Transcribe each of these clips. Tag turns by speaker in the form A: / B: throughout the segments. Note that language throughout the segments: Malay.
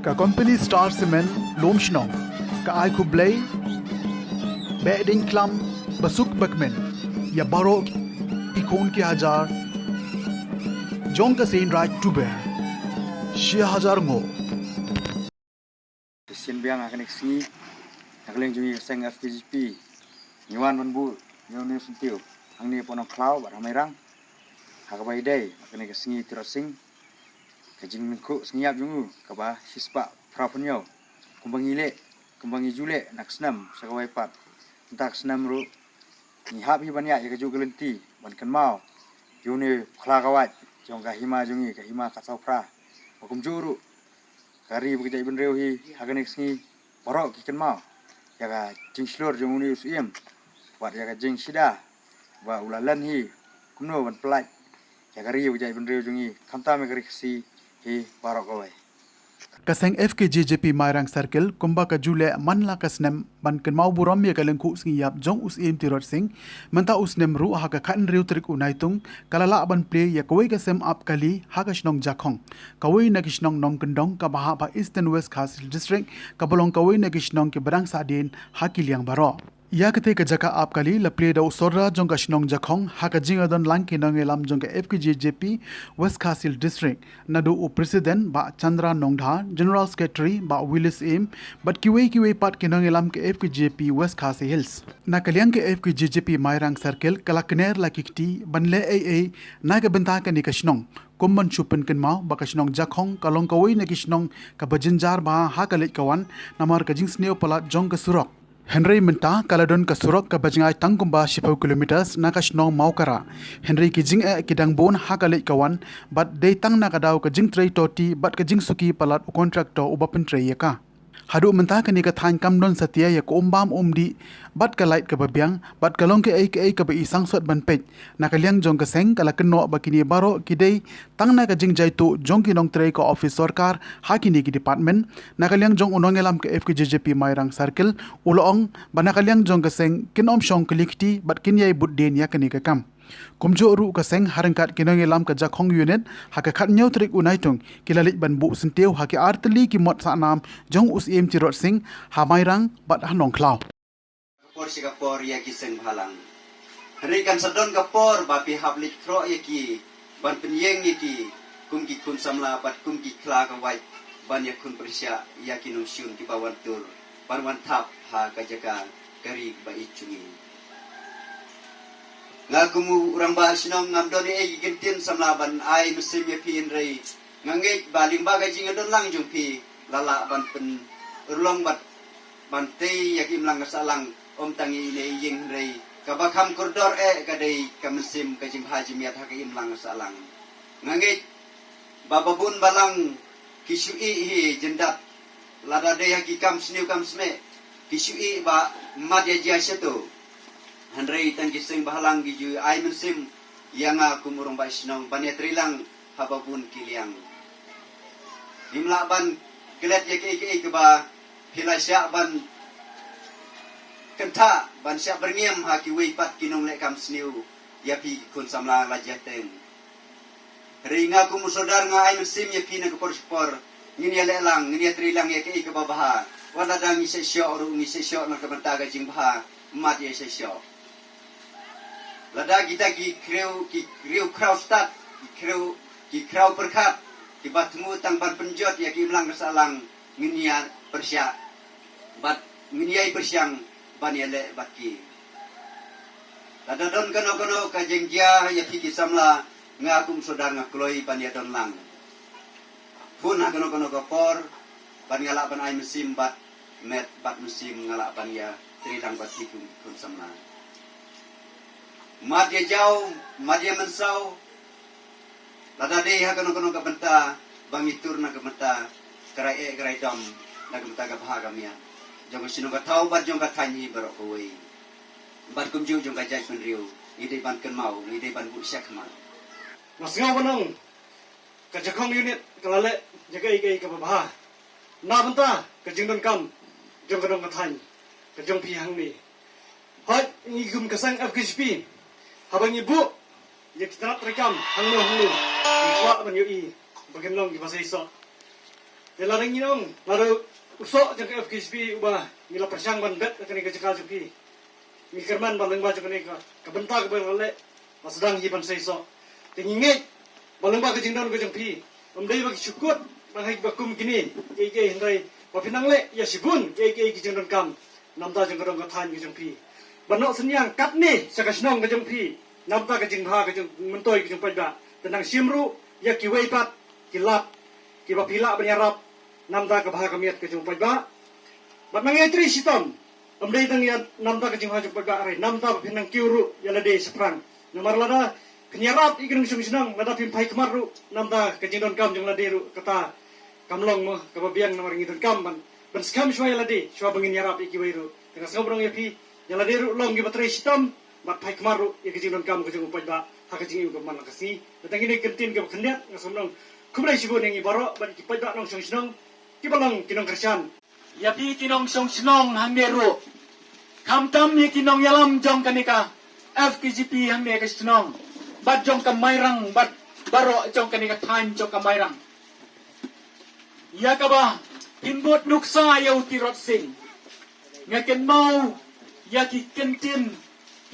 A: Ka company Star Cement Lomshnong ka ai kublay Beding Klam Basuk Bakmen ya Barok Ikon ki Hajar Jong ka Saint Right Tuber Shia Hajar Ngo
B: Sin biang akan eksi akan jungi seng FPGP Nyawan manbu nyawan suntiu ang ni ponong klau bar ramai rang hakabai dai akan eksi terasing kajing mingku sengiap jungu kaba hispa prapunyo kumbangi le kumbangi jule nak senam sakawai pat entak senam ru ni hab hi banya ya kaju gelenti ban kan mau yune khla kawat jong ka hima jungi ka hima ka pra hukum juru kari bekerja ibn reu hi akan eksi borok ki kan mau ya ka jing slor jong uni usiem wat ya ka jing sida wa ulalan hi kumno ban pelaj ya kari bekerja ibn reu jungi khamta me kari si hi barok away
A: Kaseng FKJJP Mairang Circle kumba ka jule manla kasnem ban kan mau buram ya kalengku singiyap jong us em tirot sing menta usnem ru ha ka khan riu trik unaitung kalala ban play ya kawai ka sem up kali ha ka shnong jakhong kawai na kishnong nong kendong ka baha ba Eastern West Khasi District ka bolong kawai na kishnong ke barang sadin ha kiliang baro या कते का जका आप कली लप्ले द उसोरा जोंग शनोंग जखोंग हाका जिंग अदन लांग के नंगे लाम जोंग FKJJP वेस्ट खासिल डिस्ट्रिक्ट नदो उ प्रेसिडेंट बा चंद्रा नोंगधा जनरल सेक्रेटरी बा विलिस एम बट किवे पाट के नंगे लाम के FKJP वेस्ट खासी हिल्स ना कलियांग के FKJJP मायरांग सर्कल कलाकनेर लाकिकटी बनले ए ना के बंता के निकशनोंग कुम्बन चुपन कन माव बकशनोंग जखोंग कलोंग कवई नकिशनोंग का बजिंजार बा हा कलेट कवन नमर का जिंग स्नेव पला जोंग का सुरक Henry minta kaladon ka surok ka bajngai tangkumba 10 kilometers nakas nong maukara Henry ki jing e kidang bon hakalik kawan but day tang na kadaw ka jing trei toti but ka jing suki palat u contractor u bapin trei ka hadu minta ka ni ka thain kam don satia ya ko umbam umdi but ka light ka babyang but ka long ke ai ka ba isang sot ban pej na ka liang jong ka seng kala kenno ba kini baro kidei tang na ka jing jai tu jong ki nong trei ka office sarkar hakini ki department na ka liang jong unong elam ka FKJJP Mairang Circle ulong bana ka liang jong ka seng kinom shong klikti but kinyai budden ya kani ka kam kumjo ru ka seng harangkat kinong elam ka jakhong unit haka khat nyau trik unaitung kilalik ban bu senteu haki artli ki mot sa nam jong us em tirot sing ha mairang bat hanong klau
C: por Singapore ya ki seng halang hari kan sadon ka por ba pi hablik kro ya ki ban penyeng ya ki kum ki kun samla bat kum ki kla ka wai ban ya kun persya ya ki nung syun ki bawan tur ban wan thap ha ka jaga kari ba icungi ngagumu urang ba sinong ngamdon e gigentin samla ban ai musim ya pi inrei ngange baling ba ga jing adon lang jung pi lala ban pen urlong bat ban te ya ki mlang salang om tangi ne ying rei ka ba kham koridor e ka dei ka musim ka jing haji miat ha ka imlang salang ngange bababun balang kisui hi jendat lada dei ha ki kam sniu kam sme kisui ba madya jia setu Henry tan gising bahalang giju ai musim yang aku murung ba sinong banya trilang hababun kiliang dimla ban kelet ye ke ba pilasya ban kenta ban sya berngiem ha ki wei pat kinong le kam sniu ya pi kun samla lajah ten ringa ku musodar nga ai musim ye pi na ko spor ngin ya lelang ngin ya trilang ye ke ba baha wala dang ise syo ru ngi se syo na ka banta jing baha mat ye se syo lada kita ki kreu krau stat ki krau perkat ki batmu tang ban penjot ya ki imlang salang nginia persya bat nginiai persyang ban ya le baki lada don kono ka jengjia ya ki samla ngakum sodar ngakloi ban ya don lang pun ha kono ka por ban ngala ban ai musim bat met bat musim ngala ban ya tridang bat kun samla madya jauh, madya mensau, lada deh ha kono ka benta bangitur na ka benta kerai dam na ka benta ka bahaga mia jong sino ka tau bat jong ka thanyi barok koi bat kum jong ka jai pen riu ngidei ban ken mau ngidei ban bu syak ma
D: Masngaw banong ka jakong unit kalale jaga ikai ka baha na benta ka jingdon kam jong ka dong ka thany ka jong pi hang ni hat ngigum ka sang FKJP habang ibu ya kita rekam hangno ikwa ban yo i bagen long di bahasa iso Elaring inong lalu usok jang FKSP ubah ngila persang ban bet kani ka jakal jupi. Mikirman baleng ba kani ka kabenta ka balale sedang hiban seiso. Tinginget baleng ba ka jingdon ka jangpi. Umdai bagi syukur bahai bakum kini ke hindai bapinang le ya sibun ke jingdon kam namta jang kadong ka than ka jangpi. Banok senyang kat ni sakasnong ka jangpi. Namta ka jingha ka jang mentoi ka jang pada. Tenang simru ya kiwei pat kilap kiba pila berharap namda ka baha kamiat ka jung pagba bat mangetri sitom amdai tang ya namda ka jung haju pagba are namda pinang kiuru ya lade seprang nomor lada penyarap ikin sung senang lada pin pai kemaru namda ka jingdon kam jung lade ru kata kamlong mo ka babiang nomor ngidon kam ban skam shwa ya lade shwa bangin yarap iki wairu tengah sobrong ya pi ya lade ru long gi batri sitom bat pai kemaru ya ka jingdon kam ka jung pagba ha ka jing ka man kasi datang ini kentin ka kendiat ngasobrong kumulai sibun yang ibaro bagi kipai dak nong song senong kibalang kinong kersan
E: ya pi kinong song senong hang deru kam tam ni kinong yalam jong kanika FKGP hang ne ka senong bat jong ka mairang bat baro jong kanika than jong ka mairang ya ka ba pinbot nuksa ya utirot sing ngaken mau ya ki kentin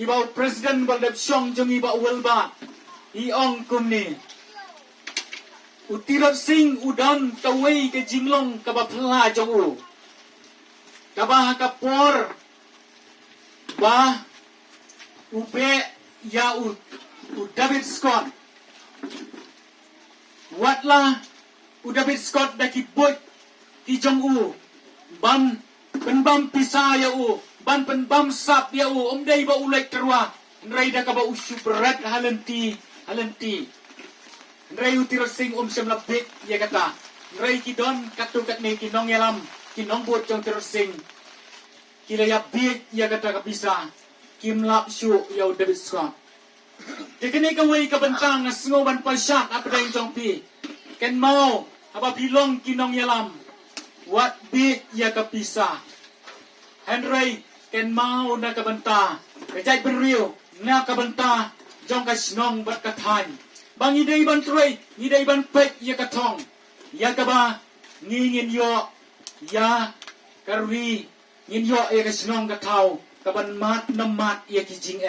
E: ibau presiden baldep song jong iba welba iong kumni Utirot sing udan kawai ke jinglong kabapla jong kabah kapor ba ube ya u David Scott watla u David Scott da kibot ki jong ban penbam pisa ya ban penbam sap ya omdai ba ulai terwa nrai da ka ba usu berat halenti Nray utirot sing siyam labik ya kata. Nray kidon katukat ni kinong yalam kinong buot jong tirot sing. Kilayap big ya kata kabisa. Kimlap syu ya David Scott. Dikini kaway kabantang na singoban pa siya apa yung jong pi. Ken mau apa bilong kinong yalam. What big ya kabisa. Henry ken mau na kabanta. Kajay benriyo na kabanta jong kasinong bat kathan. Bang idai ban troy, idai ban pek ya katong. Ya kaba ngingin yo ya karwi ngin yo ya kasinong katau kaban mat namat ya kijing